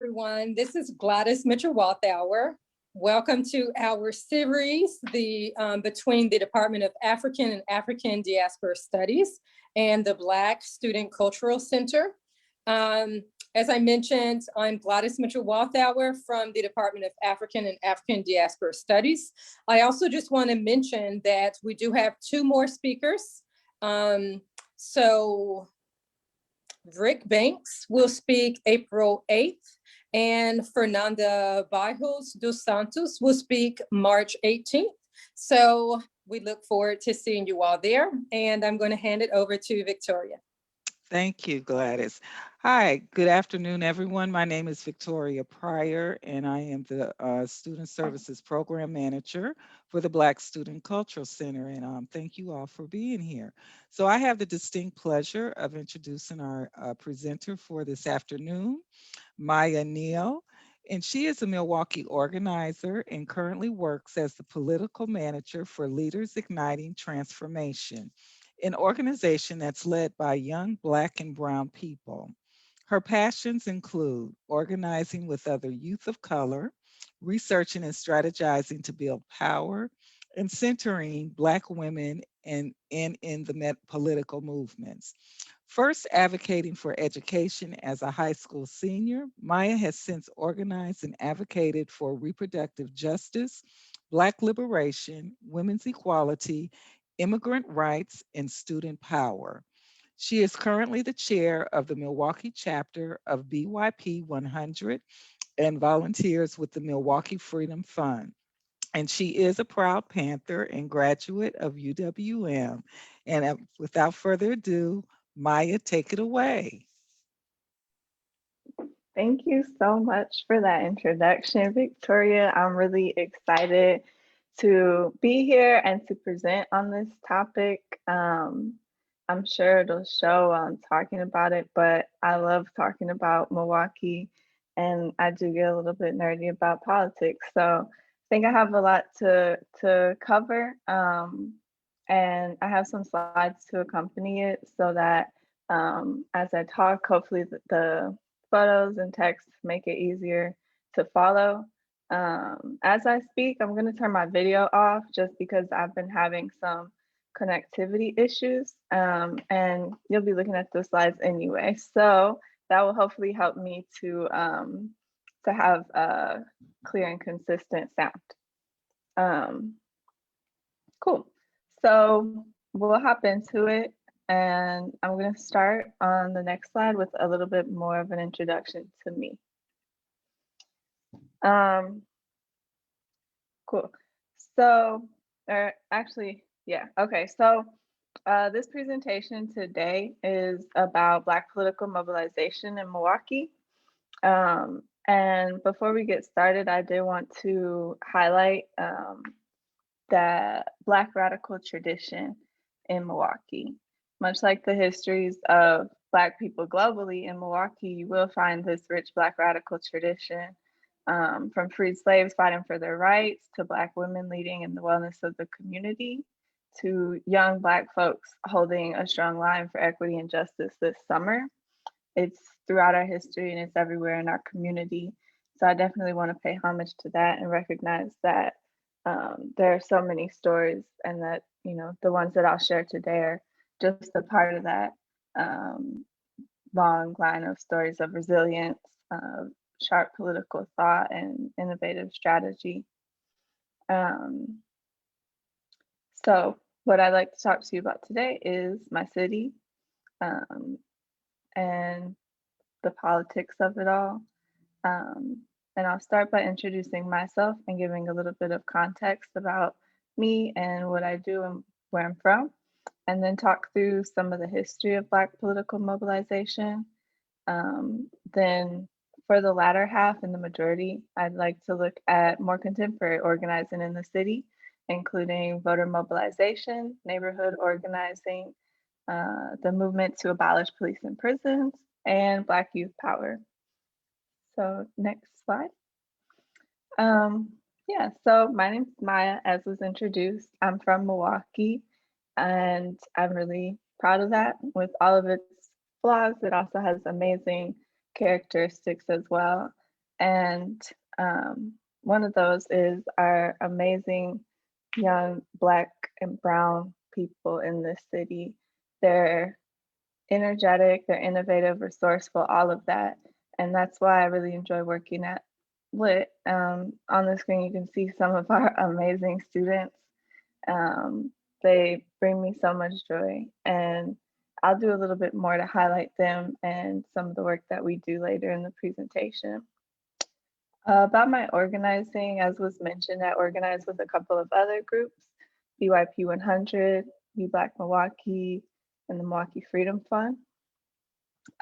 everyone. This is Gladys Mitchell-Walthour. Welcome to our series, between the Department of African and African Diaspora Studies and the Black Student Cultural Center. As I mentioned, I'm Gladys Mitchell-Walthour from the Department of African and African Diaspora Studies. I also just want to mention that we do have two more speakers. So Rick Banks will speak April 8th, and Fernanda Bajos dos Santos will speak March 18th. So we look forward to seeing you all there, and I'm going to hand it over to Victoria. Thank you, Gladys. Hi, good afternoon, everyone. My name is Victoria Pryor, and I am the Student Services Program Manager for the Black Student Cultural Center, and thank you all for being here. So I have the distinct pleasure of introducing our presenter for this afternoon, Maya Neal, and she is a Milwaukee Organizer and currently works as the Political Manager for Leaders Igniting Transformation, an organization that's led by young Black and Brown people. Her passions include organizing with other youth of color, researching and strategizing to build power, and centering Black women in the political movements. First advocating for education as a high school senior, Maya has since organized and advocated for reproductive justice, Black liberation, women's equality, immigrant rights, and student power. She is currently the chair of the Milwaukee chapter of BYP 100 and volunteers with the Milwaukee Freedom Fund. And she is a proud Panther and graduate of UWM. And without further ado, Maya, take it away. Thank you so much for that introduction, Victoria. I'm really excited to be here and to present on this topic. I'm sure it'll show I'm talking about it, but I love talking about Milwaukee, and I do get a little bit nerdy about politics. So I think I have a lot to cover, and I have some slides to accompany it so that as I talk, hopefully the photos and text make it easier to follow. As I speak, I'm going to turn my video off just because I've been having some connectivity issues, and you'll be looking at the slides anyway. So that will hopefully help me to have a clear and consistent sound. Cool. So we'll hop into it. And I'm going to start on the next slide with a little bit more of an introduction to me. Cool. So, okay. So this presentation today is about Black political mobilization in Milwaukee. And before we get started, I did want to highlight the Black radical tradition in Milwaukee. Much like the histories of Black people globally, in Milwaukee, you will find this rich Black radical tradition, from freed slaves fighting for their rights, to Black women leading in the wellness of the community, to young Black folks holding a strong line for equity and justice this summer. It's throughout our history and it's everywhere in our community. So I definitely want to pay homage to that and recognize that there are so many stories, and that, the ones that I'll share today are just a part of that long line of stories of resilience, sharp political thought, and innovative strategy. So what I'd like to talk to you about today is my city, and the politics of it all. And I'll start by introducing myself and giving a little bit of context about me and what I do and where I'm from, and then talk through some of the history of Black political mobilization. Then for the latter half and the majority, I'd like to look at more contemporary organizing in the city, including voter mobilization, neighborhood organizing, the movement to abolish police and prisons, and Black youth power. So next slide. So my name's Maya, as was introduced. I'm from Milwaukee, and I'm really proud of that. With all of its flaws, it also has amazing characteristics as well. And one of those is our amazing young Black and Brown people in this city. They're energetic, they're innovative, resourceful, all of that. And that's why I really enjoy working at Lit. On the screen, you can see some of our amazing students. They bring me so much joy, and I'll do a little bit more to highlight them and some of the work that we do later in the presentation. About my organizing, as was mentioned, I organize with a couple of other groups, BYP 100, U Black Milwaukee, and the Milwaukee Freedom Fund.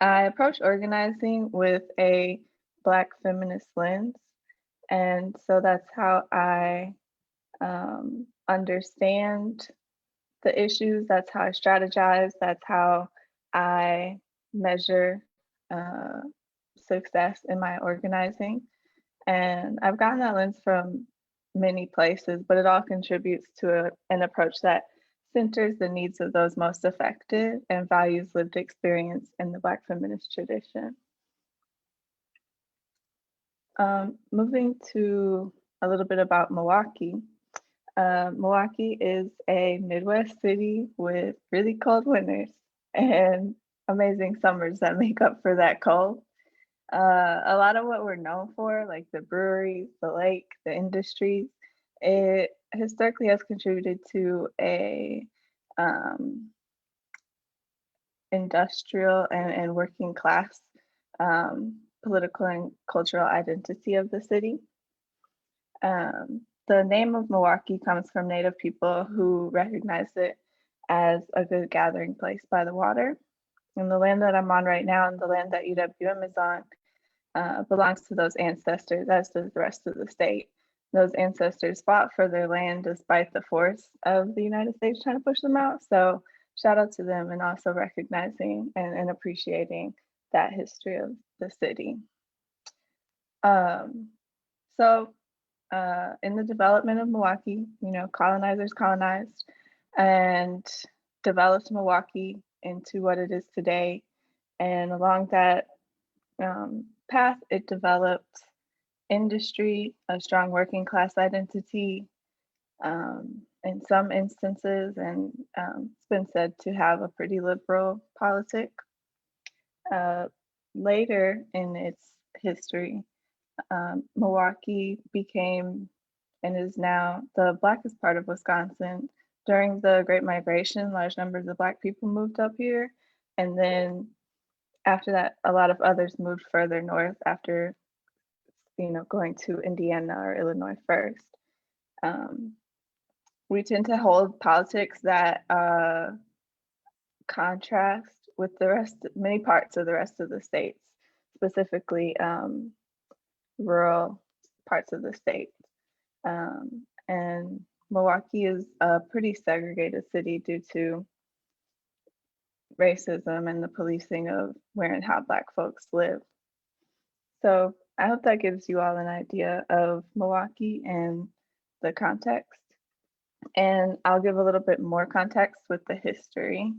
I approach organizing with a Black feminist lens, and so that's how I understand the issues, that's how I strategize, that's how I measure success in my organizing. And I've gotten that lens from many places, but it all contributes to an approach that centers the needs of those most affected and values lived experience in the Black feminist tradition. Moving to a little bit about Milwaukee. Milwaukee is a Midwest city with really cold winters and amazing summers that make up for that cold. A lot of what we're known for, like the breweries, the lake, the industries, it historically has contributed to a industrial and working class political and cultural identity of the city. The name of Milwaukee comes from Native people who recognized it as a good gathering place by the water. And the land that I'm on right now and the land that UWM is on belongs to those ancestors, as does the rest of the state. Those ancestors fought for their land despite the force of the United States trying to push them out. So shout out to them, and also recognizing and appreciating that history of the city. In the development of Milwaukee, colonizers colonized and developed Milwaukee into what it is today. And along that path, it developed industry, a strong working class identity, in some instances, and it's been said to have a pretty liberal politic. Later in its history, Milwaukee became and is now the blackest part of Wisconsin. During the Great Migration, large numbers of Black people moved up here. And then after that, a lot of others moved further north after, going to Indiana or Illinois first. We tend to hold politics that contrast with many parts of the rest of the states, specifically rural parts of the state. And Milwaukee is a pretty segregated city due to racism and the policing of where and how Black folks live. So I hope that gives you all an idea of Milwaukee and the context. And I'll give a little bit more context with the history.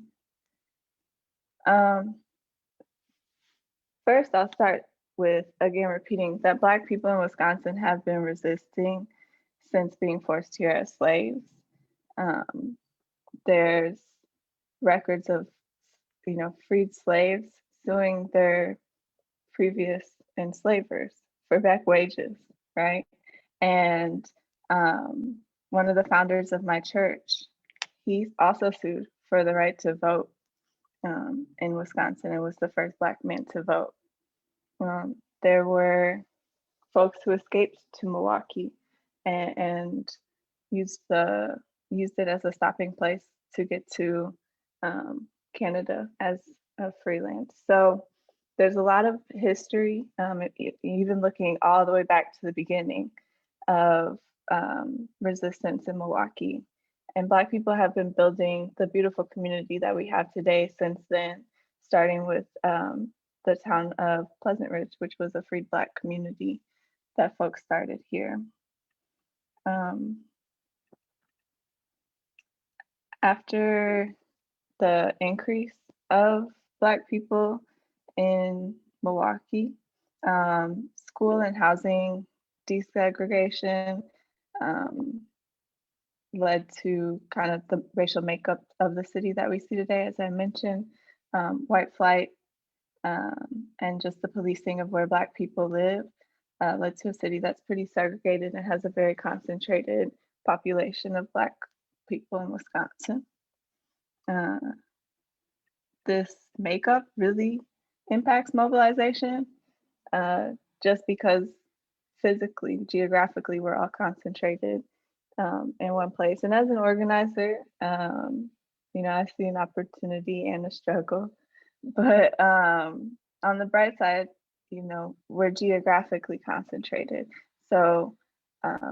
First, I'll start with, again, repeating that Black people in Wisconsin have been resisting since being forced here as slaves. There's records of, freed slaves suing their previous enslavers for back wages, right? And one of the founders of my church, he also sued for the right to vote in Wisconsin. It was the first Black man to vote. There were folks who escaped to Milwaukee and used it as a stopping place to get to Canada as a free land. So there's a lot of history, even looking all the way back to the beginning of resistance in Milwaukee. And Black people have been building the beautiful community that we have today since then, starting with the town of Pleasant Ridge, which was a freed Black community that folks started here. After the increase of Black people in Milwaukee, school and housing desegregation led to kind of the racial makeup of the city that we see today, as I mentioned, white flight, and just the policing of where Black people live led to a city that's pretty segregated and has a very concentrated population of Black people in Wisconsin. This makeup really impacts mobilization just because physically, geographically, we're all concentrated in one place. And as an organizer, you know, I see an opportunity and a struggle. But on the bright side, you know, we're geographically concentrated. So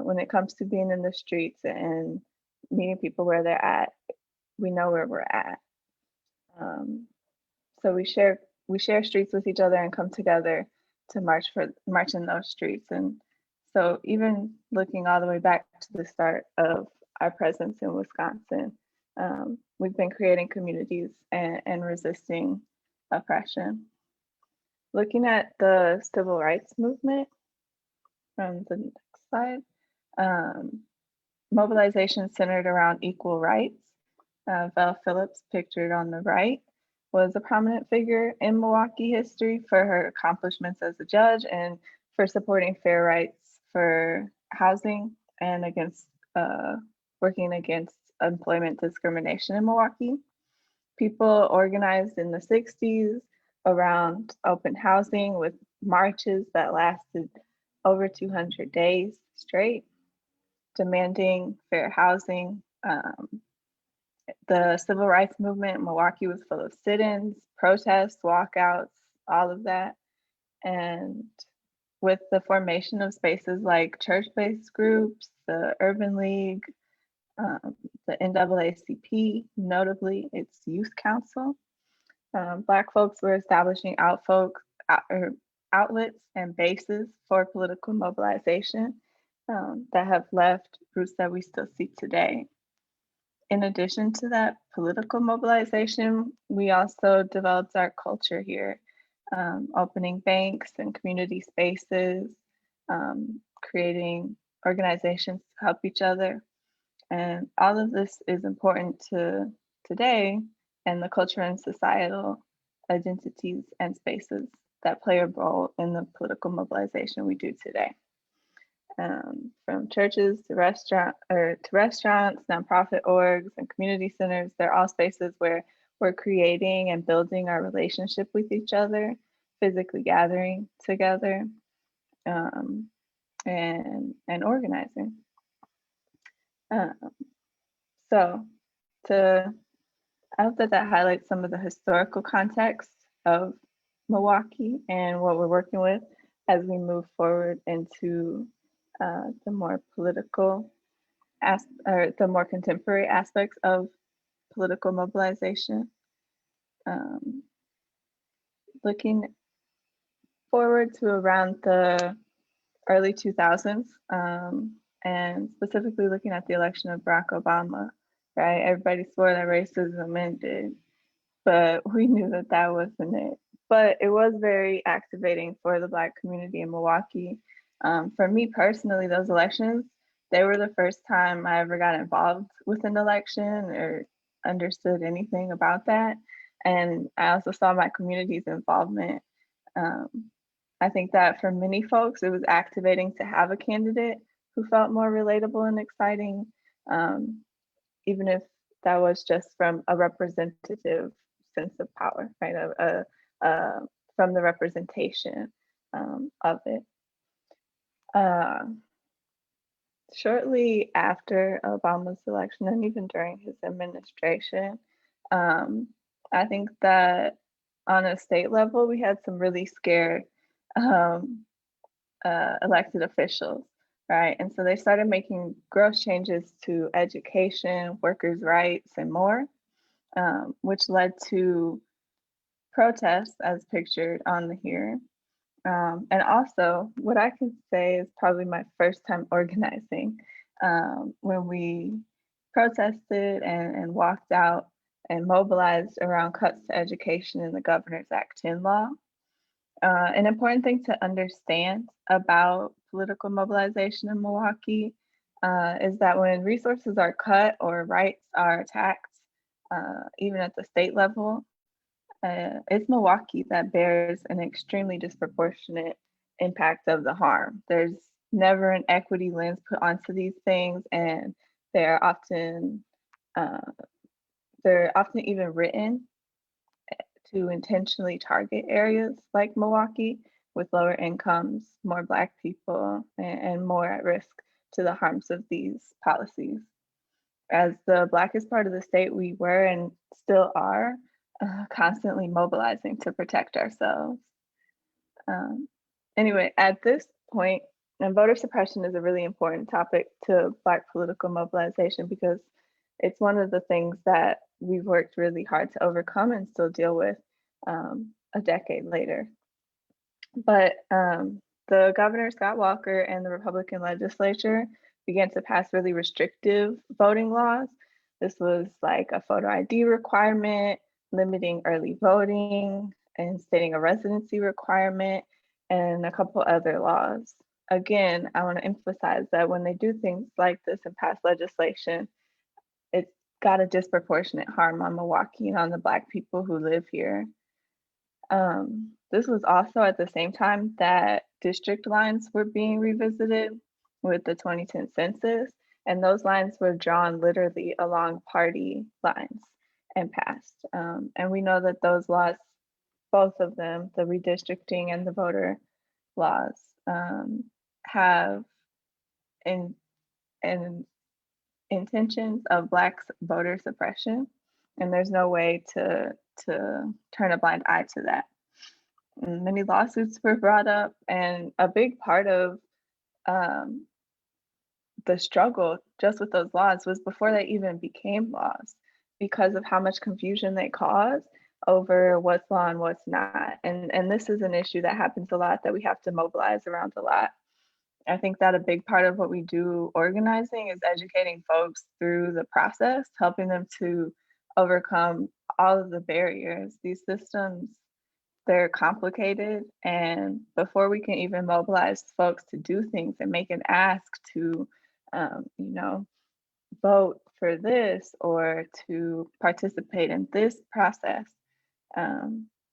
when it comes to being in the streets and meeting people where they're at, we know where we're at. So we share streets with each other and come together to march in those streets. And so even looking all the way back to the start of our presence in Wisconsin, we've been creating communities and resisting oppression. Looking at the civil rights movement from the next slide, mobilization centered around equal rights. Val Phillips, pictured on the right, was a prominent figure in Milwaukee history for her accomplishments as a judge and for supporting fair rights for housing and against working against employment discrimination in Milwaukee. People organized in the 60s around open housing with marches that lasted over 200 days straight, demanding fair housing. The civil rights movement in Milwaukee was full of sit-ins, protests, walkouts, all of that. And with the formation of spaces like church-based groups, the Urban League, the NAACP, notably its youth council, Black folks were establishing outlets and bases for political mobilization that have left roots that we still see today. In addition to that political mobilization, we also developed our culture here, opening banks and community spaces, creating organizations to help each other. And all of this is important to today and the cultural and societal identities and spaces that play a role in the political mobilization we do today. From churches to restaurants, nonprofit orgs, and community centers, they're all spaces where we're creating and building our relationship with each other, physically gathering together, and organizing. So I hope that highlights some of the historical context of Milwaukee and what we're working with as we move forward into the more political the more contemporary aspects of political mobilization. Looking forward to around the early 2000s, and specifically looking at the election of Barack Obama, right? Everybody swore that racism ended, but we knew that that wasn't it. But it was very activating for the Black community in Milwaukee. For me personally, those elections, they were the first time I ever got involved with an election or understood anything about that. And I also saw my community's involvement. I think that for many folks, it was activating to have a candidate who felt more relatable and exciting, even if that was just from a representative sense of power, right? From the representation of it. Shortly after Obama's election and even during his administration, I think that on a state level, we had some really scared elected officials, right? And so they started making gross changes to education, workers' rights, and more, which led to protests as pictured on here. And also, what I can say is probably my first time organizing, when we protested and walked out and mobilized around cuts to education in the Governor's Act 10 law. An important thing to understand about political mobilization in Milwaukee is that when resources are cut or rights are attacked, even at the state level, it's Milwaukee that bears an extremely disproportionate impact of the harm. There's never an equity lens put onto these things, and they're often uh, even written to intentionally target areas like Milwaukee with lower incomes, more Black people, and more at risk to the harms of these policies. As the Blackest part of the state, we were and still are constantly mobilizing to protect ourselves. Um, anyway, at this point, and voter suppression is a really important topic to Black political mobilization because it's one of the things that we've worked really hard to overcome and still deal with a decade later. But the Governor Scott Walker and the Republican legislature began to pass really restrictive voting laws. This was like a photo ID requirement, limiting early voting, and stating a residency requirement, and a couple other laws. Again, I want to emphasize that when they do things like this and pass legislation, it's got a disproportionate harm on Milwaukee and on the Black people who live here. This was also at the same time that district lines were being revisited with the 2010 census, and those lines were drawn literally along party lines and passed. And we know that those laws, both of them, the redistricting and the voter laws, have in intentions of Black voter suppression, and there's no way to turn a blind eye to that. Many lawsuits were brought up, and a big part of the struggle just with those laws was before they even became laws, because of how much confusion they cause over what's law and what's not. And this is an issue that happens a lot, that we have to mobilize around a lot. I think that a big part of what we do organizing is educating folks through the process, helping them to overcome all of the barriers. These systems, they're complicated, and before we can even mobilize folks to do things and make an ask to, vote for this or to participate in this process,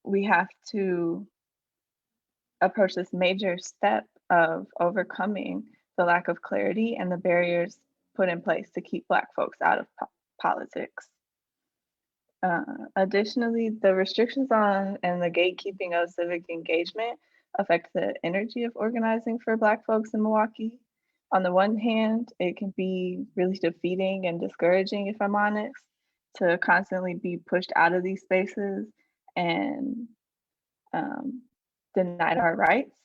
we have to approach this major step of overcoming the lack of clarity and the barriers put in place to keep Black folks out of politics. Additionally, the restrictions on and the gatekeeping of civic engagement affect the energy of organizing for Black folks in Milwaukee. On the one hand, it can be really defeating and discouraging, if I'm honest, to constantly be pushed out of these spaces and denied our rights.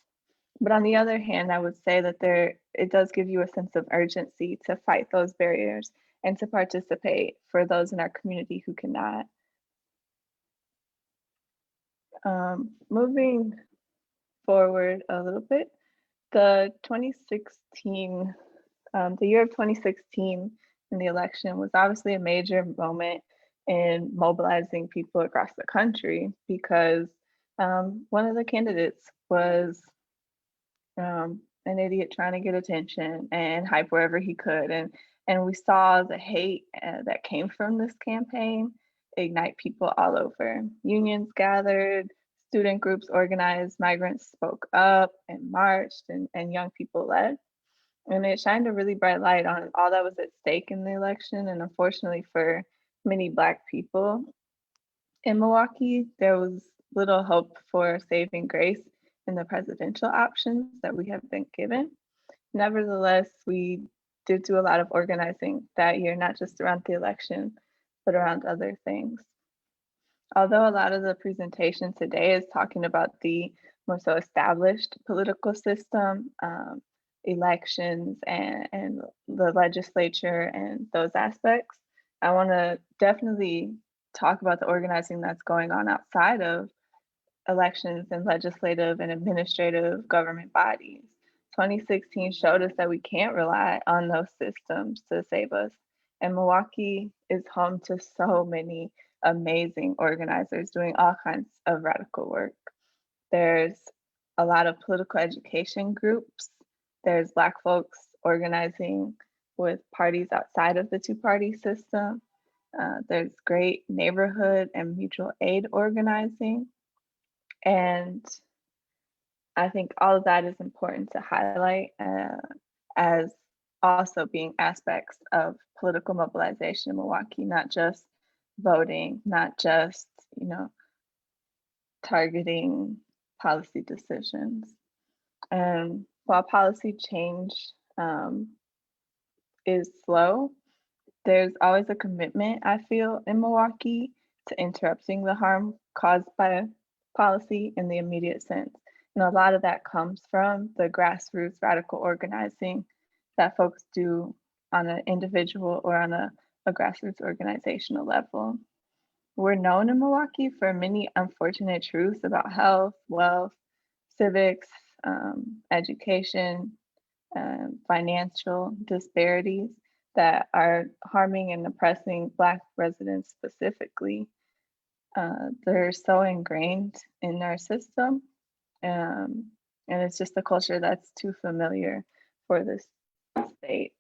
But on the other hand, I would say that it does give you a sense of urgency to fight those barriers and to participate for those in our community who cannot. Moving forward a little bit, the year of 2016 in the election was obviously a major moment in mobilizing people across the country, because one of the candidates was an idiot trying to get attention and hype wherever he could. And we saw the hate that came from this campaign ignite people all over. Unions gathered, student groups organized, migrants spoke up and marched, and young people led. And it shined a really bright light on all that was at stake in the election. And unfortunately for many Black people in Milwaukee, there was little hope for saving grace in the presidential options that we have been given. Nevertheless, we did do a lot of organizing that year, not just around the election, but around other things. Although a lot of the presentation today is talking about the more so established political system, elections, and the legislature and those aspects, I want to definitely talk about the organizing that's going on outside of elections and legislative and administrative government bodies. 2016 showed us that we can't rely on those systems to save us. And Milwaukee is home to so many amazing organizers doing all kinds of radical work. There's a lot of political education groups. There's Black folks organizing with parties outside of the two-party system. There's great neighborhood and mutual aid organizing. And I think all of that is important to highlight as also being aspects of political mobilization in Milwaukee, not just voting, not just, targeting policy decisions. And while policy change is slow, there's always a commitment, I feel, in Milwaukee to interrupting the harm caused by policy in the immediate sense. And a lot of that comes from the grassroots radical organizing that folks do on an individual or on a grassroots organizational level. We're known in Milwaukee for many unfortunate truths about health, wealth, civics, education, financial disparities that are harming and oppressing Black residents specifically. They're so ingrained in our system, and it's just a culture that's too familiar for this state.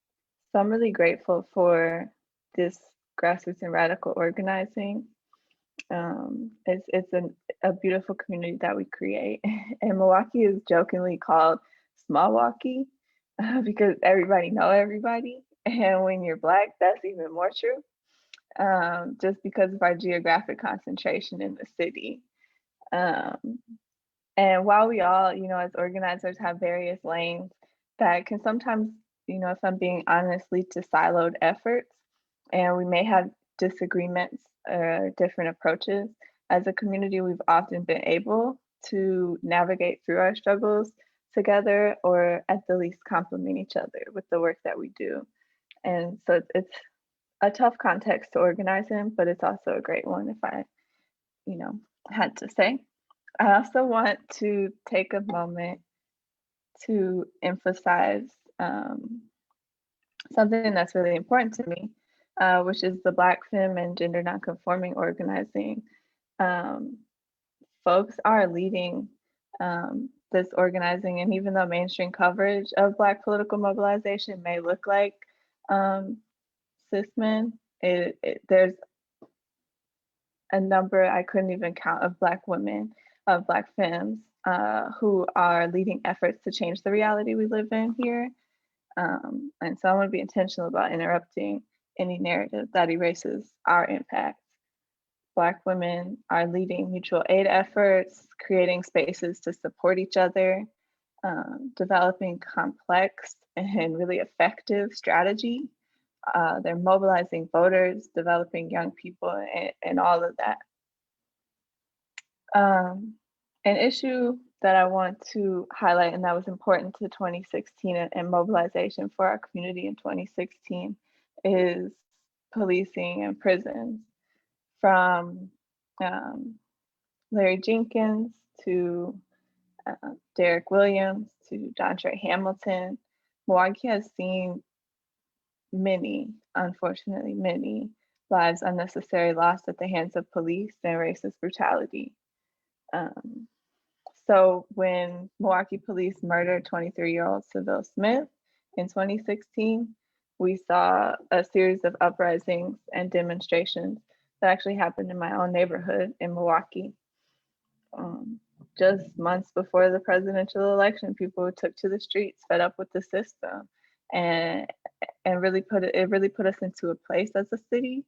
So I'm really grateful for this grassroots and radical organizing. It's a beautiful community that we create, and Milwaukee is jokingly called Small Walkie because everybody know everybody, and when you're Black, that's even more true. Just because of our geographic concentration in the city. And while we all, as organizers have various lanes that can sometimes, if I'm being honest, lead to siloed efforts, and we may have disagreements or different approaches, as a community, we've often been able to navigate through our struggles together, or at the least complement each other with the work that we do. And so it's a tough context to organize in, but it's also a great one if I, had to say. I also want to take a moment to emphasize something that's really important to me, which is the Black femme and gender nonconforming organizing. Folks are leading this organizing, and even though mainstream coverage of Black political mobilization may look like cis men, there's a number I couldn't even count of Black women, of Black femmes who are leading efforts to change the reality we live in here. And so I want to be intentional about interrupting any narrative that erases our impact. Black women are leading mutual aid efforts, creating spaces to support each other, developing complex and really effective strategy. They're mobilizing voters, developing young people, and all of that. An issue that I want to highlight, and that was important to 2016 and mobilization for our community in 2016, is policing and prisons. From Larry Jenkins to Derek Williams to Dontre Hamilton, Milwaukee has seen unfortunately many lives unnecessarily lost at the hands of police and racist brutality. So when Milwaukee police murdered 23-year-old Seville Smith in 2016, we saw a series of uprisings and demonstrations that actually happened in my own neighborhood in Milwaukee. Just months before the presidential election, people took to the streets fed up with the system, and really put us into a place as a city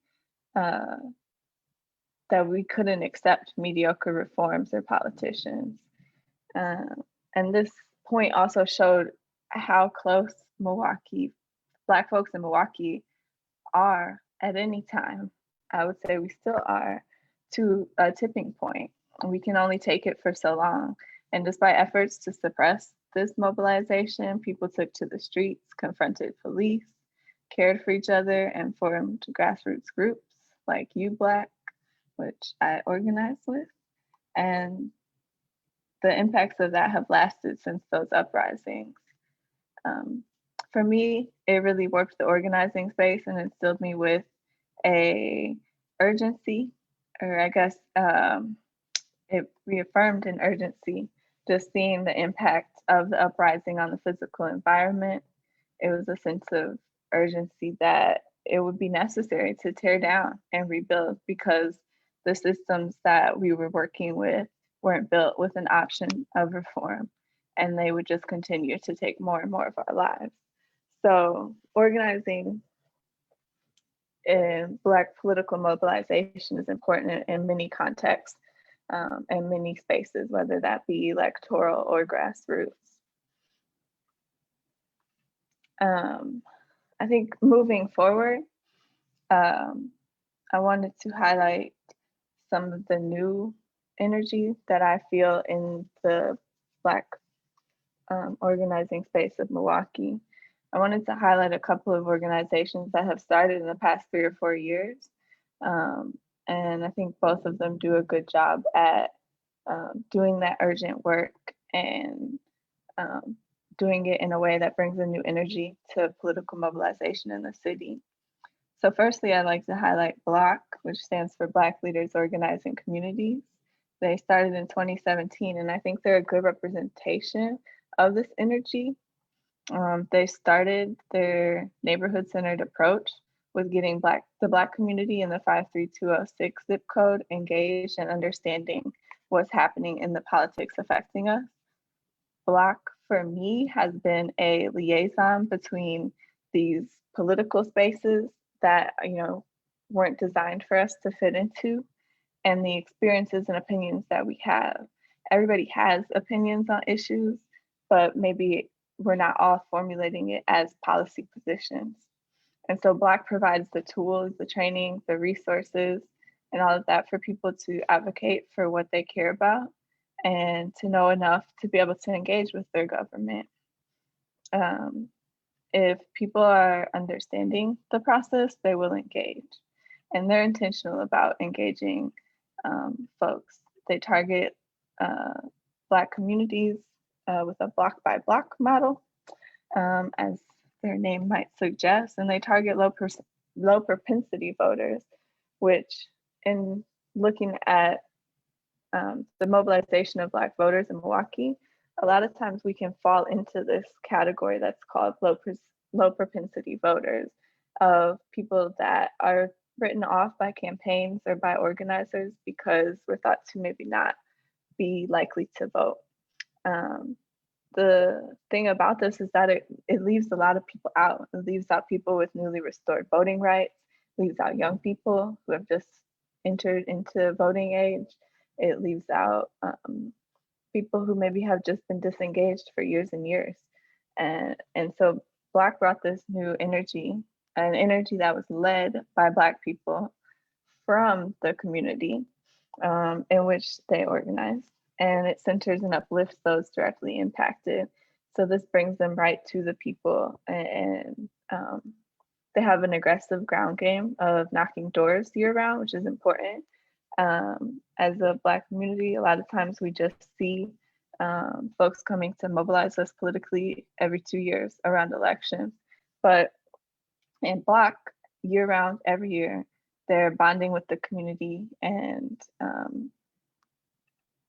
that we couldn't accept mediocre reforms or politicians. And this point also showed how close Black folks in Milwaukee are at any time. I would say we still are to a tipping point. We can only take it for so long. And despite efforts to suppress this mobilization, people took to the streets, confronted police, cared for each other, and formed grassroots groups like You Black, which I organized with. And the impacts of that have lasted since those uprisings. For me, it really warped the organizing space and instilled me with a urgency, or I guess it reaffirmed an urgency just seeing the impact of the uprising on the physical environment, it was a sense of urgency that it would be necessary to tear down and rebuild because the systems that we were working with weren't built with an option of reform, and they would just continue to take more and more of our lives. So organizing in Black political mobilization is important in many contexts and many spaces, whether that be electoral or grassroots. I think moving forward, I wanted to highlight some of the new energy that I feel in the Black organizing space of Milwaukee. I wanted to highlight a couple of organizations that have started in the past 3 or 4 years. And I think both of them do a good job at doing that urgent work and doing it in a way that brings a new energy to political mobilization in the city. So firstly, I'd like to highlight BLOC, which stands for Black Leaders Organizing Communities. They started in 2017, and I think they're a good representation of this energy. They started their neighborhood-centered approach with getting the Black community in the 53206 zip code engaged and understanding what's happening in the politics affecting us. BLOC, for me, has been a liaison between these political spaces that weren't designed for us to fit into and the experiences and opinions that we have. Everybody has opinions on issues, but maybe we're not all formulating it as policy positions. And so BLOC provides the tools, the training, the resources, and all of that for people to advocate for what they care about and to know enough to be able to engage with their government. If people are understanding the process, they will engage. And they're intentional about engaging folks. They target Black communities with a block by block model, as their name might suggest, and they target low propensity voters, which in looking at the mobilization of Black voters in Milwaukee, a lot of times we can fall into this category that's called low propensity voters, of people that are written off by campaigns or by organizers because we're thought to maybe not be likely to vote. The thing about this is that it leaves a lot of people out. It leaves out people with newly restored voting rights, leaves out young people who have just entered into voting age. It leaves out people who maybe have just been disengaged for years and years. And so BLOC brought this new energy, an energy that was led by Black people from the community in which they organized. And it centers and uplifts those directly impacted. So this brings them right to the people, and they have an aggressive ground game of knocking doors year round, which is important. As a Black community, a lot of times we just see folks coming to mobilize us politically every 2 years around elections. But in BLOC, year round, every year, they're bonding with the community and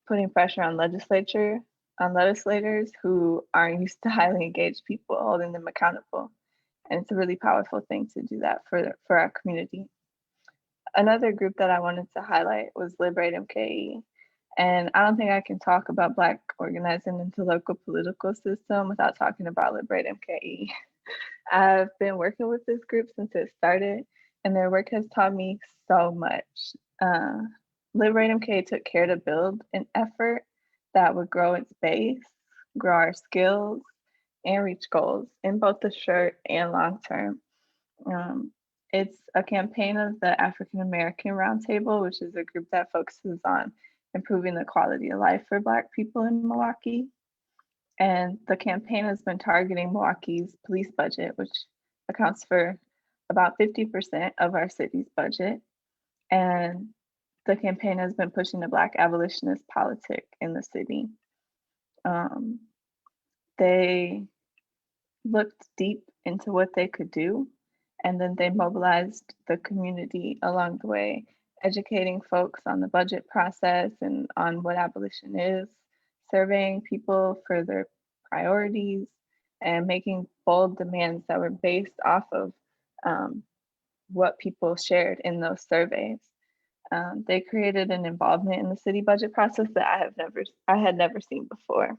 putting pressure on legislators who aren't used to highly engaged people, holding them accountable. And it's a really powerful thing to do that for our community. Another group that I wanted to highlight was Liberate MKE. And I don't think I can talk about Black organizing into local political system without talking about Liberate MKE. I've been working with this group since it started, and their work has taught me so much. Liberate MKE took care to build an effort that would grow its base, grow our skills, and reach goals in both the short and long term. It's a campaign of the African American Roundtable, which is a group that focuses on improving the quality of life for Black people in Milwaukee. And the campaign has been targeting Milwaukee's police budget, which accounts for about 50% of our city's budget. And the campaign has been pushing the Black abolitionist politic in the city. They looked deep into what they could do, and then they mobilized the community along the way, educating folks on the budget process and on what abolition is, surveying people for their priorities and making bold demands that were based off of what people shared in those surveys. They created an involvement in the city budget process that I had never seen before.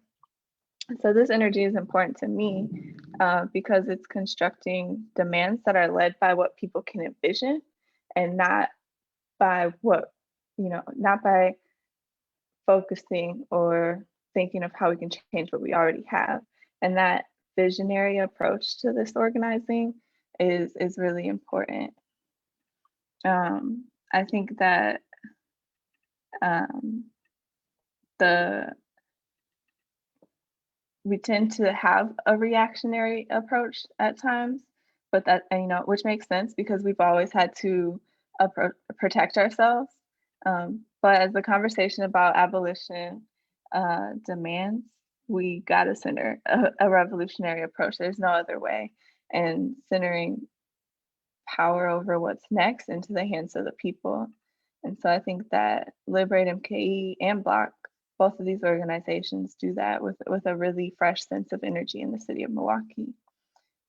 So this energy is important to me because it's constructing demands that are led by what people can envision and not by not by focusing or thinking of how we can change what we already have. And that visionary approach to this organizing is really important. I think that we tend to have a reactionary approach at times, but that, which makes sense because we've always had to protect ourselves. But as the conversation about abolition demands, we gotta center a revolutionary approach. There's no other way. And centering power over what's next into the hands of the people. And so I think that Liberate MKE and Block, both of these organizations do that with a really fresh sense of energy in the city of Milwaukee.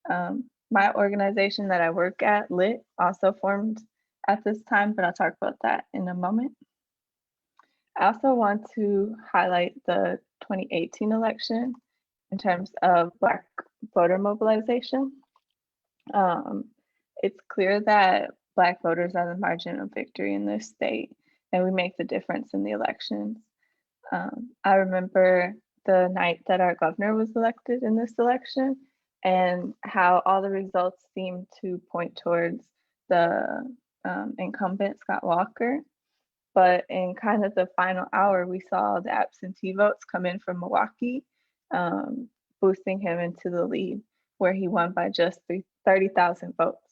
My organization that I work at, LIT, also formed at this time, but I'll talk about that in a moment. I also want to highlight the 2018 election in terms of Black voter mobilization. It's clear that Black voters are the margin of victory in this state, and we make the difference in the elections. I remember the night that our governor was elected in this election and how all the results seemed to point towards the incumbent, Scott Walker. But in kind of the final hour, we saw the absentee votes come in from Milwaukee, boosting him into the lead, where he won by just 30,000 votes,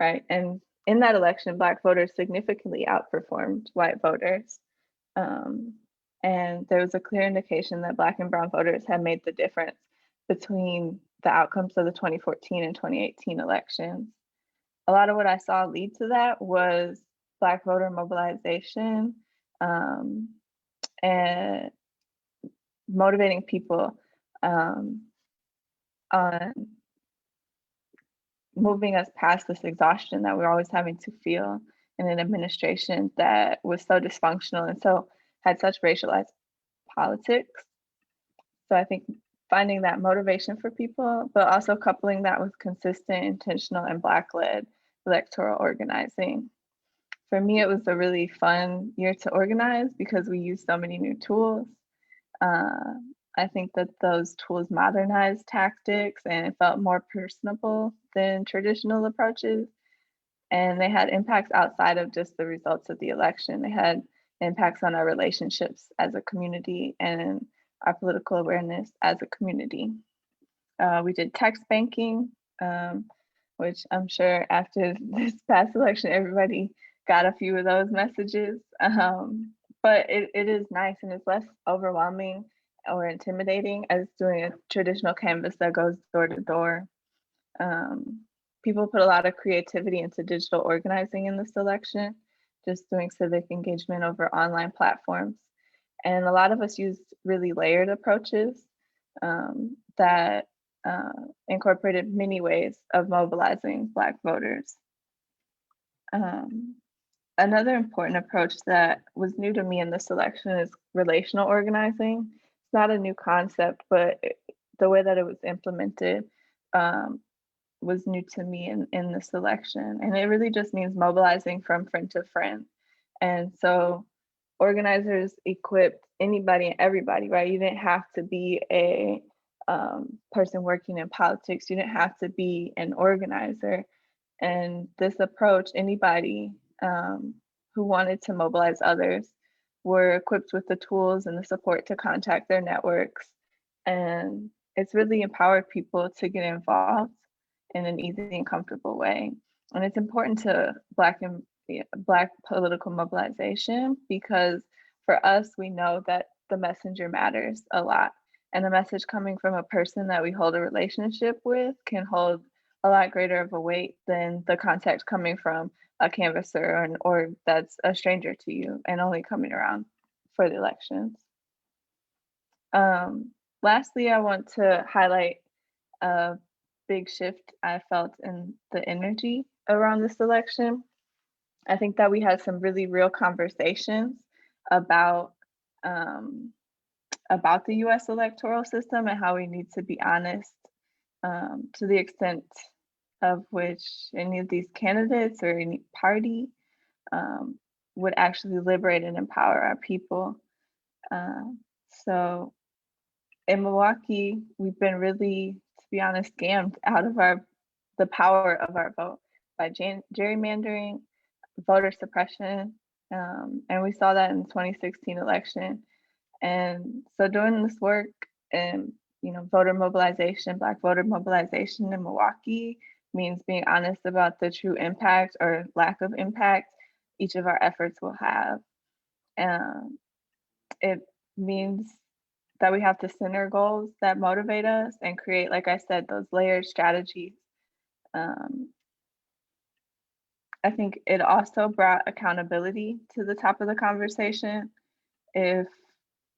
right? And in that election, Black voters significantly outperformed white voters. And there was a clear indication that Black and brown voters had made the difference between the outcomes of the 2014 and 2018 elections. A lot of what I saw lead to that was Black voter mobilization and motivating people on moving us past this exhaustion that we're always having to feel in an administration that was so dysfunctional and so had such racialized politics. So I think finding that motivation for people, but also coupling that with consistent, intentional, and Black-led electoral organizing. For me, it was a really fun year to organize because we used so many new tools. I think that those tools modernized tactics and it felt more personable than traditional approaches. And they had impacts outside of just the results of the election. They had impacts on our relationships as a community and our political awareness as a community. We did text banking, which I'm sure after this past election, everybody got a few of those messages. But it is nice and it's less overwhelming or intimidating as doing a traditional canvas that goes door to door. People put a lot of creativity into digital organizing in this election, just doing civic engagement over online platforms. And a lot of us used really layered approaches that incorporated many ways of mobilizing Black voters. Another important approach that was new to me in this election is relational organizing. It's not a new concept, but the way that it was implemented was new to me in this election. And it really just means mobilizing from friend to friend. And so organizers equipped anybody and everybody, right? You didn't have to be a person working in politics. You didn't have to be an organizer. And this approach, anybody who wanted to mobilize others were equipped with the tools and the support to contact their networks. And it's really empowered people to get involved in an easy and comfortable way. And it's important to Black political mobilization because for us, we know that the messenger matters a lot. And a message coming from a person that we hold a relationship with can hold a lot greater of a weight than the contact coming from a canvasser or that's a stranger to you and only coming around for the elections. Lastly, I want to highlight a big shift I felt in the energy around this election. I think that we had some really real conversations about um, about the U.S. electoral system and how we need to be honest to the extent of which any of these candidates or any party um, would actually liberate and empower our people. So in Milwaukee, we've been really, to be honest, scammed out of the power of our vote by gerrymandering, voter suppression, and we saw that in the 2016 election. And so doing this work and voter mobilization, Black voter mobilization in Milwaukee means being honest about the true impact or lack of impact each of our efforts will have. It means that we have to center goals that motivate us and create, like I said, those layered strategies. I think it also brought accountability to the top of the conversation. If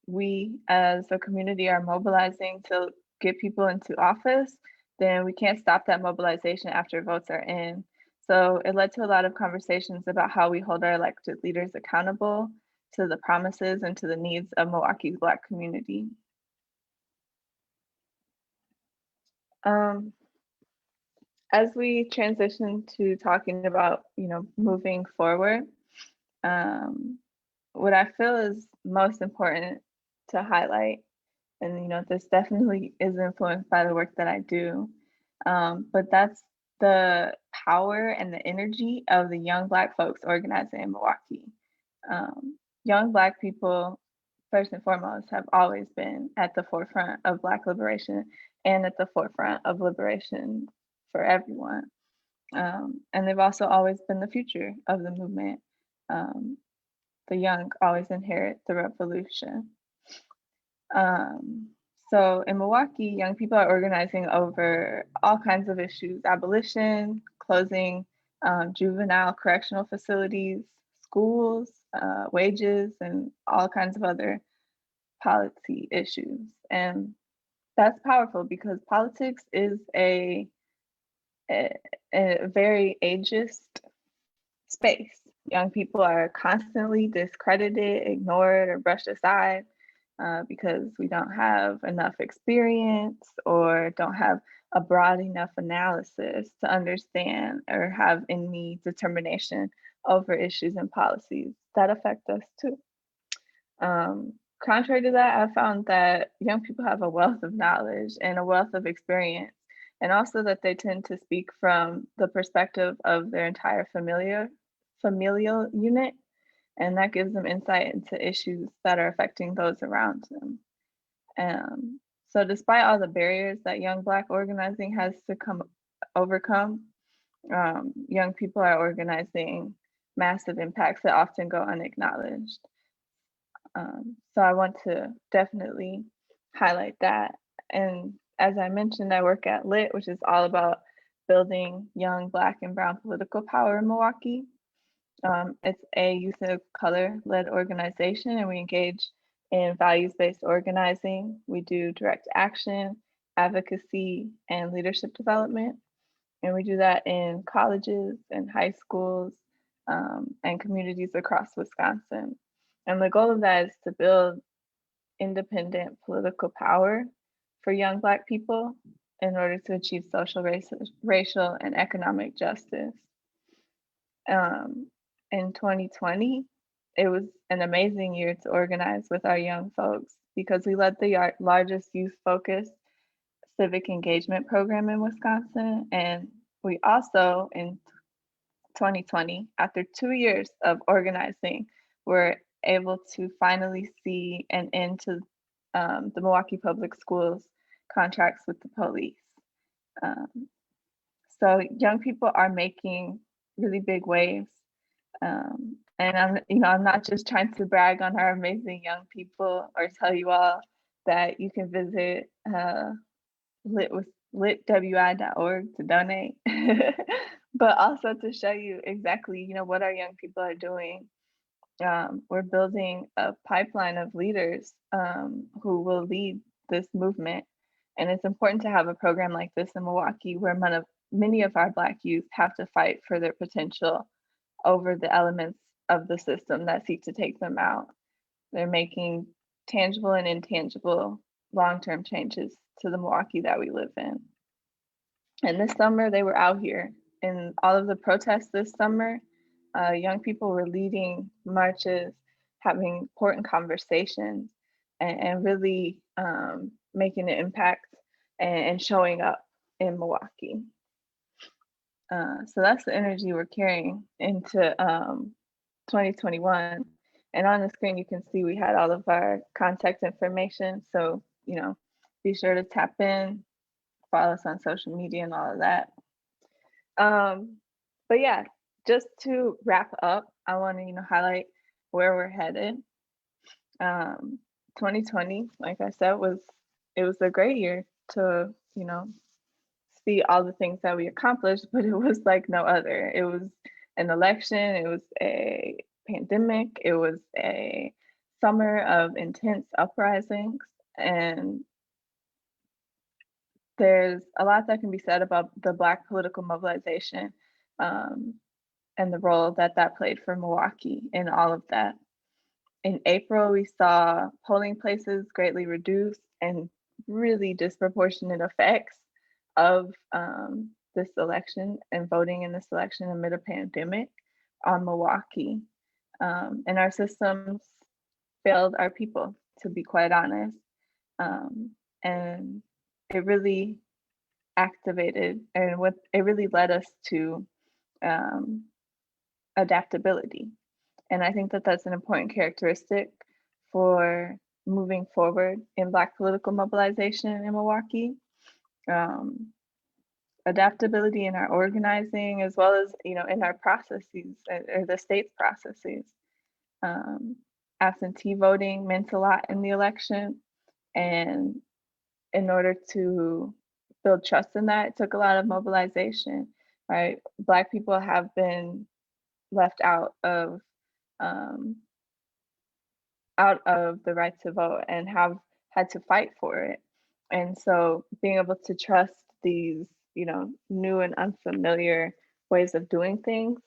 we as a community are mobilizing to get people into office, then we can't stop that mobilization after votes are in. So it led to a lot of conversations about how we hold our elected leaders accountable to the promises and to the needs of Milwaukee's Black community. As we transition to talking about, moving forward, what I feel is most important to highlight, and this definitely is influenced by the work that I do, but that's the power and the energy of the young Black folks organizing in Milwaukee. Young Black people, first and foremost, have always been at the forefront of Black liberation and at the forefront of liberation for everyone. And they've also always been the future of the movement. The young always inherit the revolution. So in Milwaukee, young people are organizing over all kinds of issues: abolition, closing juvenile correctional facilities, schools, wages, and all kinds of other policy issues. And that's powerful because politics is a very ageist space. Young people are constantly discredited, ignored, or brushed aside because we don't have enough experience or don't have a broad enough analysis to understand or have any determination over issues and policies that affect us too. Contrary to that, I found that young people have a wealth of knowledge and a wealth of experience, and also that they tend to speak from the perspective of their entire familial unit, and that gives them insight into issues that are affecting those around them. So despite all the barriers that young Black organizing has to overcome, young people are organizing massive impacts that often go unacknowledged. So I want to definitely highlight that. And as I mentioned, I work at LIT, which is all about building young Black and Brown political power in Milwaukee. It's a youth of color-led organization, and we engage in values-based organizing. We do direct action, advocacy, and leadership development. And we do that in colleges and high schools and communities across Wisconsin. And the goal of that is to build independent political power for young Black people in order to achieve social, racial, and economic justice. In 2020, it was an amazing year to organize with our young folks because we led the largest youth-focused civic engagement program in Wisconsin. And we also, in 2020, after 2 years of organizing, were able to finally see an end to the Milwaukee Public Schools contracts with the police. So young people are making really big waves. And I'm not just trying to brag on our amazing young people or tell you all that you can visit litwi.org to donate, but also to show you exactly, what our young people are doing we're building a pipeline of leaders who will lead this movement. And it's important to have a program like this in Milwaukee where many of our Black youth have to fight for their potential over the elements of the system that seek to take them out. They're making tangible and intangible long-term changes to the Milwaukee that we live in. And this summer, they were out here in all of the protests this summer. Young people were leading marches, having important conversations, and really making an impact and showing up in Milwaukee. So that's the energy we're carrying into 2021. And on the screen, you can see we had all of our contact information. So, be sure to tap in, follow us on social media and all of that. But yeah, just to wrap up, I want to, highlight where we're headed. 2020, like I said, it was a great year to, see all the things that we accomplished, but it was like no other. It was an election, it was a pandemic, it was a summer of intense uprisings, and there's a lot that can be said about the Black political mobilization and the role that played for Milwaukee in all of that. In April, we saw polling places greatly reduced and really disproportionate effects of this election and voting in this election amid a pandemic on Milwaukee. And our systems failed our people, to be quite honest. And it really activated, and it really led us to adaptability. And I think that that's an important characteristic for moving forward in Black political mobilization in Milwaukee. Adaptability in our organizing, as well as, in our processes or the state's processes. Absentee voting meant a lot in the election. And in order to build trust in that, it took a lot of mobilization, right? Black people have been left out of the right to vote and have had to fight for it. And so being able to trust these, new and unfamiliar ways of doing things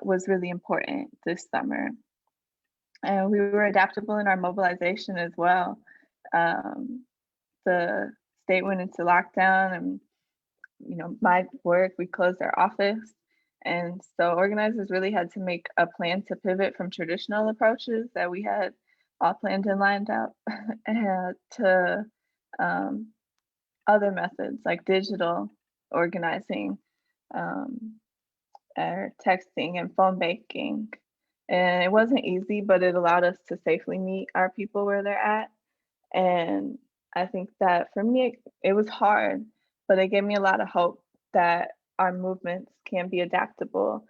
was really important this summer. And we were adaptable in our mobilization as well. The state went into lockdown and, my work, we closed our office. And so organizers really had to make a plan to pivot from traditional approaches that we had all planned and lined up to other methods like digital organizing, or texting and phone banking. And it wasn't easy, but it allowed us to safely meet our people where they're at. And I think that for me, it was hard, but it gave me a lot of hope that our movements can be adaptable,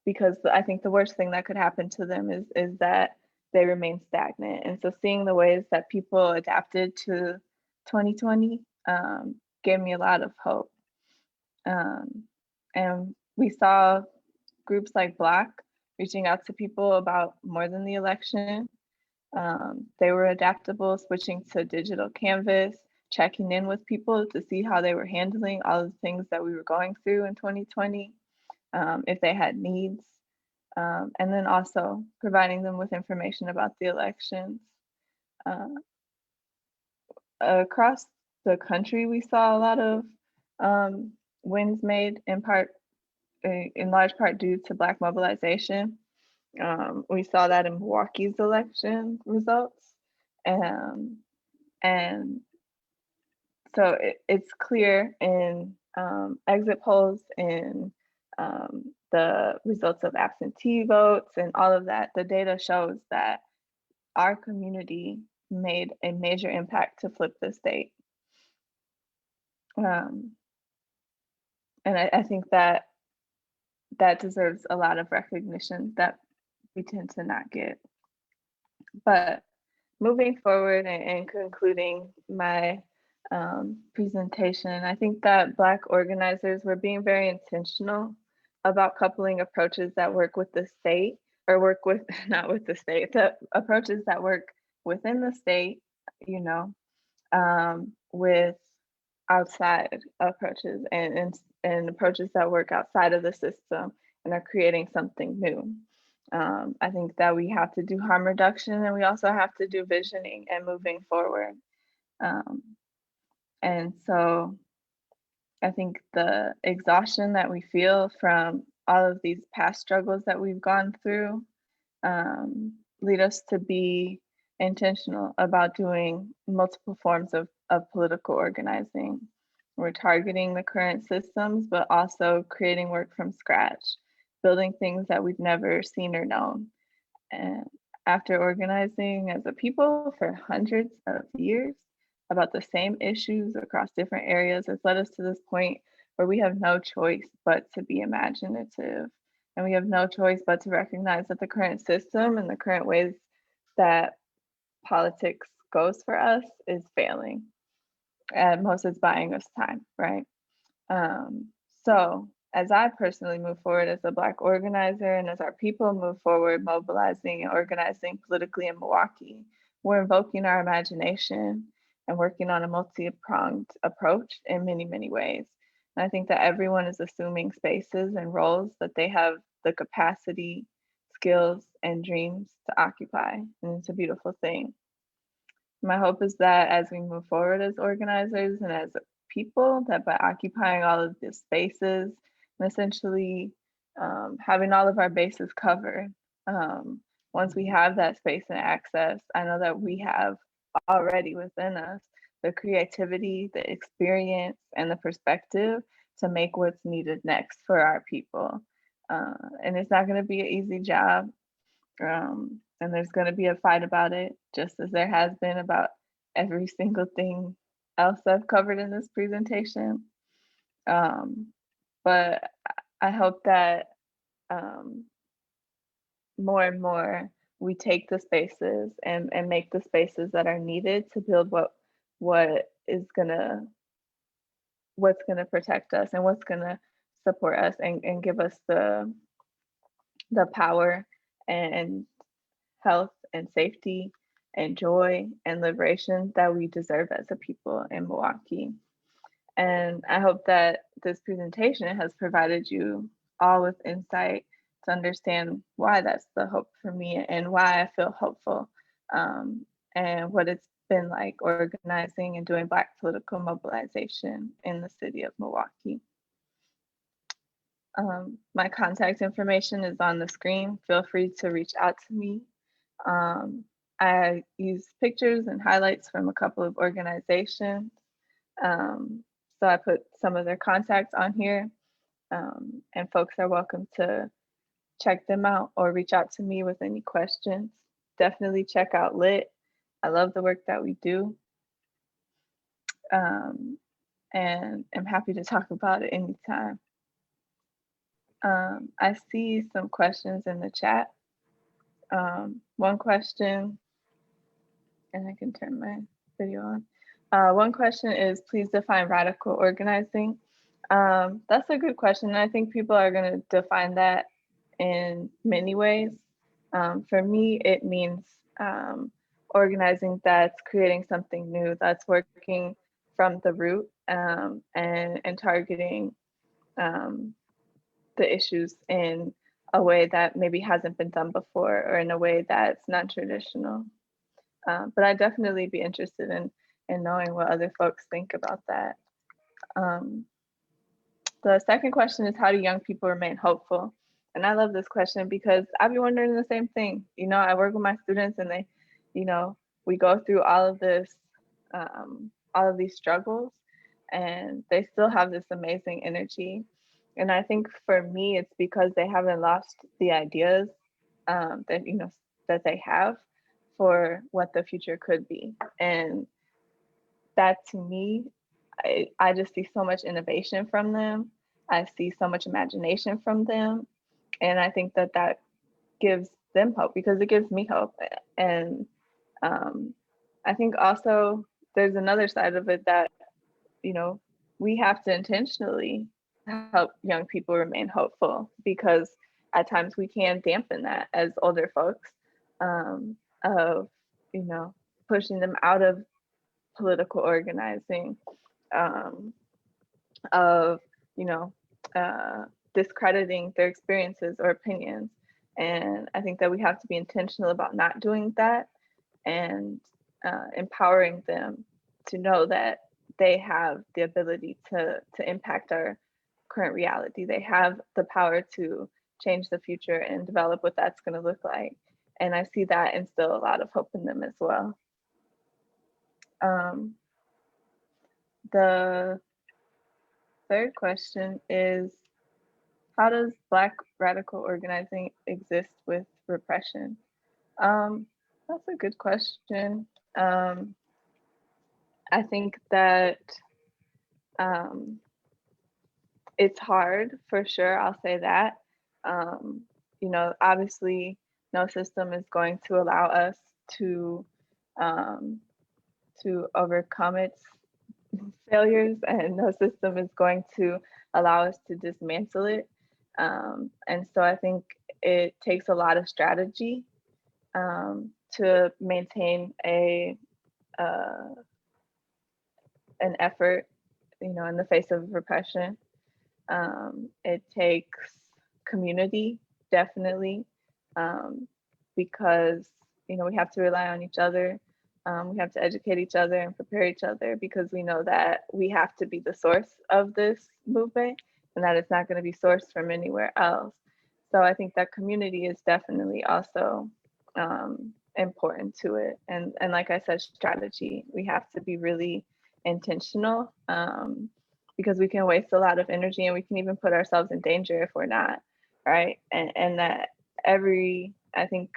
because I think the worst thing that could happen to them is that they remain stagnant. And so seeing the ways that people adapted to 2020 gave me a lot of hope. And we saw groups like Black reaching out to people about more than the election. They were adaptable, switching to digital canvas, checking in with people to see how they were handling all of the things that we were going through in 2020, if they had needs, and then also providing them with information about the elections. Across the country, we saw a lot of wins made in large part due to Black mobilization. We saw that in Milwaukee's election results. And so it's clear in exit polls, in the results of absentee votes and all of that. The data shows that our community made a major impact to flip the state. And I think that deserves a lot of recognition that we tend to not get. But moving forward and concluding my presentation, I think that Black organizers were being very intentional about coupling approaches that work with the state or work with, not with the state, the approaches that work within the state, you know, with outside approaches and approaches that work outside of the system and are creating something new. I think that we have to do harm reduction, and we also have to do visioning and moving forward. Um, and so I think the exhaustion that we feel from all of these past struggles that we've gone through lead us to be intentional about doing multiple forms of political organizing. We're targeting the current systems, but also creating work from scratch, building things that we've never seen or known. And after organizing as a people for hundreds of years about the same issues across different areas, has led us to this point where we have no choice but to be imaginative. And we have no choice but to recognize that the current system and the current ways that politics goes for us is failing. At most, it's buying us time, right? So as I personally move forward as a Black organizer and as our people move forward, mobilizing and organizing politically in Milwaukee, we're invoking our imagination and working on a multi-pronged approach in many, many ways. And I think that everyone is assuming spaces and roles that they have the capacity, skills, and dreams to occupy. And it's a beautiful thing. My hope is that as we move forward as organizers and as people, that by occupying all of these spaces and essentially having all of our bases covered, once we have that space and access, I know that we have already within us the creativity, the experience, and the perspective to make what's needed next for our people. And it's not going to be an easy job. And there's going to be a fight about it, just as there has been about every single thing else I've covered in this presentation. But I hope that more and more we take the spaces and make the spaces that are needed to build what's gonna protect us and what's gonna support us and give us the power and health and safety and joy and liberation that we deserve as a people in Milwaukee. And I hope that this presentation has provided you all with insight to understand why that's the hope for me and why I feel hopeful, and what it's been like organizing and doing Black political mobilization in the city of Milwaukee. My contact information is on the screen. Feel free to reach out to me. I use pictures and highlights from a couple of organizations. So I put some of their contacts on here, and folks are welcome to check them out or reach out to me with any questions. Definitely check out LIT. I love the work that we do. And I'm happy to talk about it anytime. I see some questions in the chat. One question, and I can turn my video on. One question is, please define radical organizing. That's a good question. And I think people are going to define that in many ways. For me, it means organizing that's creating something new, that's working from the root, and targeting the issues in a way that maybe hasn't been done before or in a way that's non-traditional. But I'd definitely be interested in knowing what other folks think about that. The second question is, how do young people remain hopeful? And I love this question because I've been wondering the same thing. You know, I work with my students and they, you know, we go through all of this, all of these struggles, and they still have this amazing energy. And I think for me, it's because they haven't lost the ideas that, you know, that they have for what the future could be. And that to me, I just see so much innovation from them. I see so much imagination from them. And I think that that gives them hope because it gives me hope. And I think also there's another side of it that, you know, we have to intentionally help young people remain hopeful, because at times we can dampen that as older folks, of, pushing them out of political organizing, of, you know, discrediting their experiences or opinions. And I think that we have to be intentional about not doing that, and empowering them to know that they have the ability to impact our current reality. They have the power to change the future and develop what that's going to look like. And I see that instill a lot of hope in them as well. The third question is, how does Black radical organizing exist with repression? That's a good question. I think that it's hard, for sure, I'll say that. Obviously, no system is going to allow us to overcome its failures, and no system is going to allow us to dismantle it. And so I think it takes a lot of strategy to maintain an effort, in the face of repression. It takes community, definitely, because we have to rely on each other. We have to educate each other and prepare each other, because we know that we have to be the source of this movement, and that it's not going to be sourced from anywhere else. So I think that community is definitely also important to it. And like I said, strategy. We have to be really intentional, because we can waste a lot of energy, and we can even put ourselves in danger if we're not, right? And that I think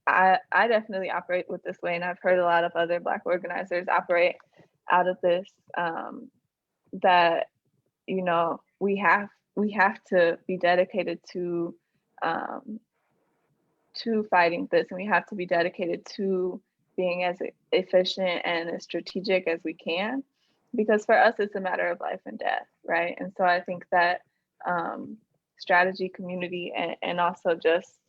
I definitely operate with this way, and I've heard a lot of other Black organizers operate out of this, that we have to be dedicated to fighting this, and we have to be dedicated to being as efficient and as strategic as we can, because for us it's a matter of life and death, right? And so I think that strategy, community, and also just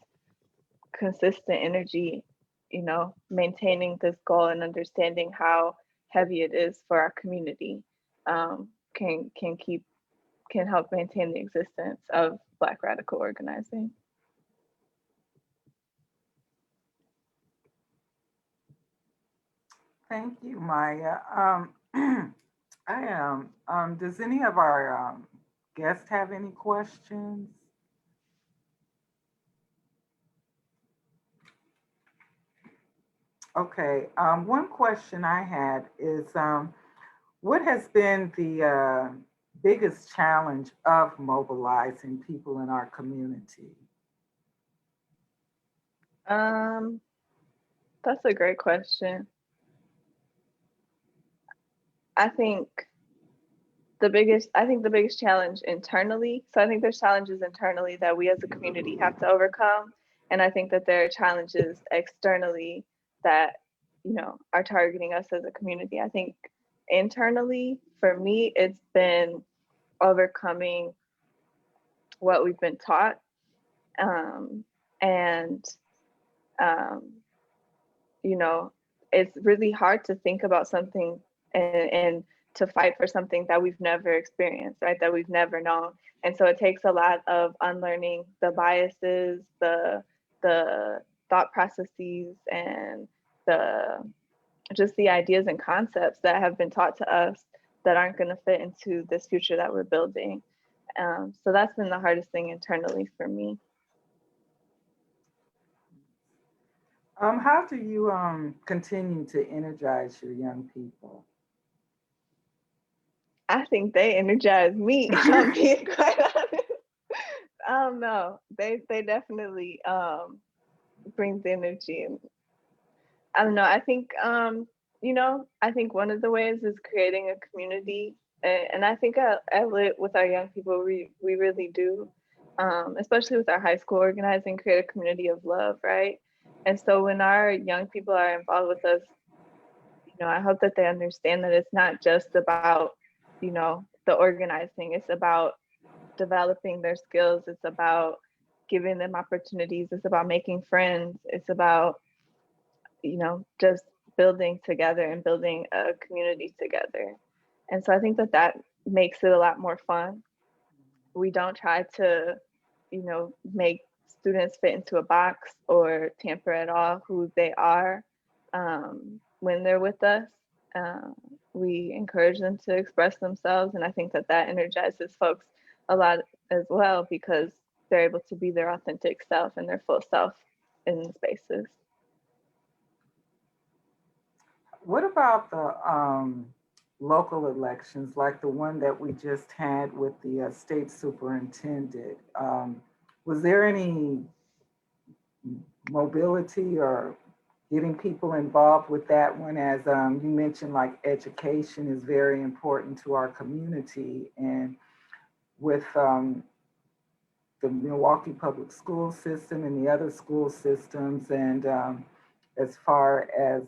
consistent energy, maintaining this goal and understanding how heavy it is for our community, can help maintain the existence of Black radical organizing. Thank you, Maya. Does any of our guests have any questions? Okay, one question I had is, what has been the biggest challenge of mobilizing people in our community? That's a great question. I think the biggest challenge internally, so I think there's challenges internally that we as a community have to overcome. And I think that there are challenges externally that, are targeting us as a community. I think internally, for me, it's been overcoming what we've been taught. It's really hard to think about something and to fight for something that we've never experienced, right? That we've never known. And so it takes a lot of unlearning the biases, the thought processes, and just the ideas and concepts that have been taught to us that aren't going to fit into this future that we're building. So that's been the hardest thing internally for me. How do you continue to energize your young people? I think they energize me, if I'm being quite honest. I don't know. They definitely bring the energy. And I don't know. I think I think one of the ways is creating a community, and I think with our young people, we really do, especially with our high school organizing, create a community of love, right? And so when our young people are involved with us, I hope that they understand that it's not just about, the organizing. It's about developing their skills. It's about giving them opportunities. It's about making friends. It's about, just building together and building a community together. And so I think that makes it a lot more fun. We don't try to, make students fit into a box or tamper at all who they are when they're with us. We encourage them to express themselves, and I think that energizes folks a lot as well, because they're able to be their authentic self and their full self in the spaces. What about the local elections, like the one that we just had with the state superintendent? Was there any mobility or getting people involved with that one? As you mentioned, like education is very important to our community, and with the Milwaukee public school system and the other school systems, and as far as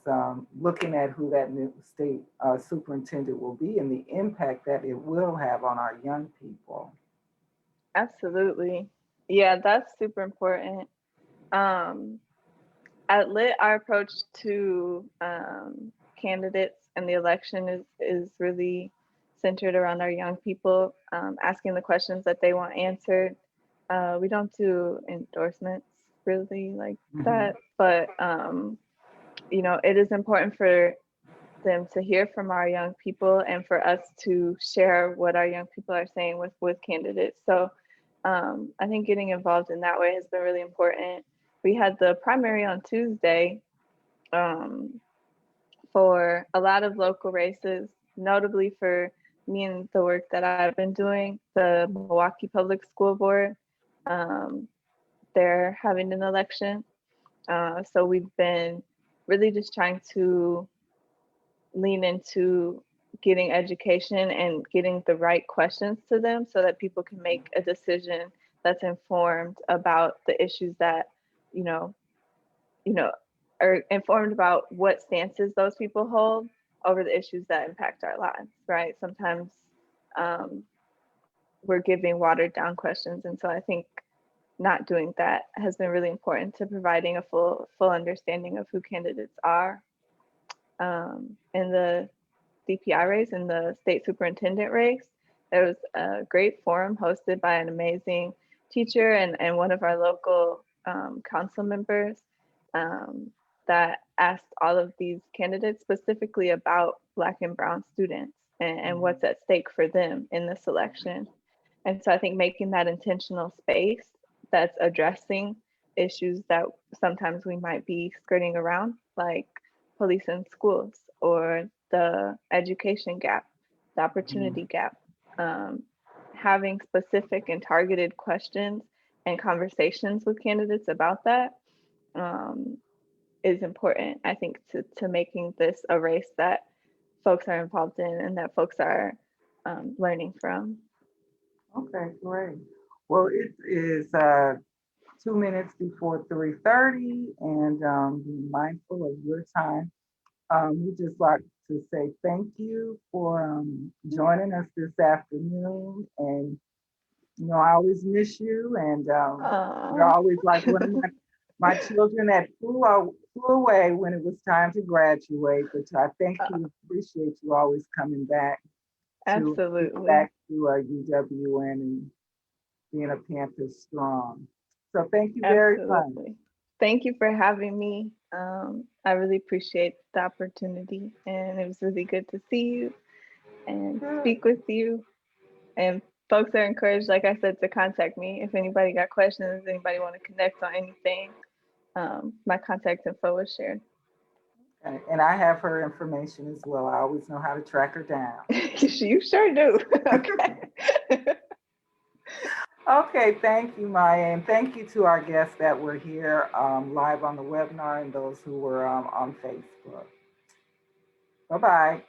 looking at who that new state superintendent will be and the impact that it will have on our young people. Absolutely. Yeah, that's super important. At Lit, our approach to candidates and the election is really centered around our young people, asking the questions that they want answered. We don't do endorsements really like that, but it is important for them to hear from our young people and for us to share what our young people are saying with candidates. So I think getting involved in that way has been really important. We had the primary on Tuesday for a lot of local races, notably for me and the work that I've been doing. The Milwaukee Public School Board, they're having an election. So we've been really just trying to lean into getting education and getting the right questions to them so that people can make a decision that's informed about the issues that, are informed about what stances those people hold over the issues that impact our lives, right? Sometimes we're giving watered down questions. And so I think not doing that has been really important to providing a full understanding of who candidates are. In the DPI race, in the state superintendent race, there was a great forum hosted by an amazing teacher and one of our local council members that asked all of these candidates specifically about Black and Brown students and what's at stake for them in this election. And so I think making that intentional space that's addressing issues that sometimes we might be skirting around, like police in schools or the education gap, the opportunity gap, having specific and targeted questions and conversations with candidates about that is important, I think, to making this a race that folks are involved in and that folks are learning from. Okay, great. Well, it is 2 minutes before 3:30, and be mindful of your time. We'd just like to say thank you for joining us this afternoon. And, I always miss you, and you're always like one of my children that flew away when it was time to graduate. But I thank you, appreciate you always coming back. Absolutely. Back to UWN and being a Panther strong. So thank you very much. Thank you for having me. I really appreciate the opportunity, and it was really good to see you and speak with you. And folks are encouraged, like I said, to contact me if anybody got questions, anybody want to connect on anything. My contact info was shared. Okay. And I have her information as well. I always know how to track her down. You sure do. Okay. Okay, thank you, Maya. And thank you to our guests that were here live on the webinar and those who were on Facebook. Bye-bye.